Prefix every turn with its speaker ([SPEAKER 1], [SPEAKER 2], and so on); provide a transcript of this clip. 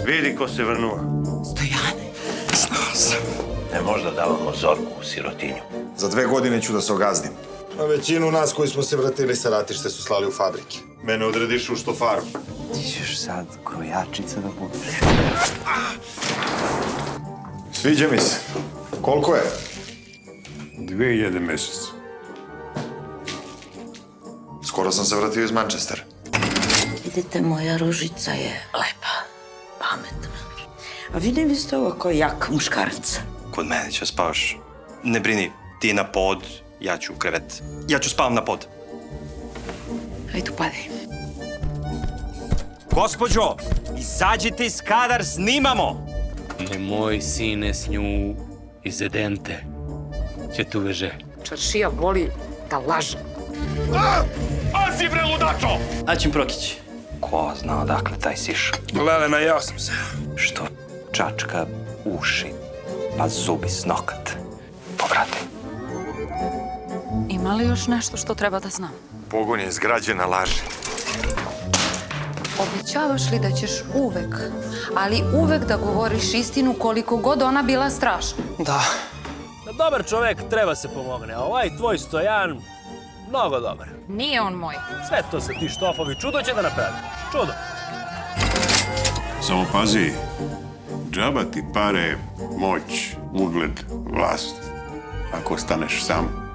[SPEAKER 1] Vidi ko se vrnuo.
[SPEAKER 2] Stojane.
[SPEAKER 3] Znao sam.
[SPEAKER 1] Ne možda davamo Zorku u sirotinju.
[SPEAKER 3] Za 2 godine ću da se ogazdim. A većinu nas koji smo se vratili sa ratište su slali u fabrike. Mene odrediš u štofaru.
[SPEAKER 4] Ti ćeš sad krojačica da budeš.
[SPEAKER 3] Sviđa mi se. Koliko je?
[SPEAKER 5] 2000 mesec.
[SPEAKER 3] Skoro sam se vratio iz Manchestera.
[SPEAKER 2] Vidite, moja ružica je lepa, pametna. A vi ne ste ovako jak muškarac.
[SPEAKER 4] Kod mene će spavaš. Ne brini, ti na pod, ja ću u krevet. Ja ću spavam na pod.
[SPEAKER 2] Ajde, upadaj.
[SPEAKER 4] Gospođo, izađite iz kadar, snimamo!
[SPEAKER 6] Nemoj, sine, s nju izedente. Će tu veže.
[SPEAKER 7] Čaršija voli da laže.
[SPEAKER 4] Pazi bre, ludačo!
[SPEAKER 6] Aćim Prokić.
[SPEAKER 4] Ko zna odakle taj siš?
[SPEAKER 5] Lelena, ja sam se.
[SPEAKER 4] Što čačka uši, pa zubi s nokat. Povrati.
[SPEAKER 7] Ima li još nešto što treba da znam?
[SPEAKER 3] Pogon je izgrađen na laži.
[SPEAKER 7] Obećavaš li da ćeš uvek, ali uvek da govoriš istinu koliko god ona bila strašna?
[SPEAKER 4] Da.
[SPEAKER 8] Dobar čovek treba se pomogne, a ovaj tvoj Stojan, mnogo dobar.
[SPEAKER 7] Nije on moj.
[SPEAKER 8] Sve to sa ti štofovi, čudo će da napravi. Čudo.
[SPEAKER 5] Samo pazi, džaba ti pare, moć, ugled, vlast. Ako ostaneš sam.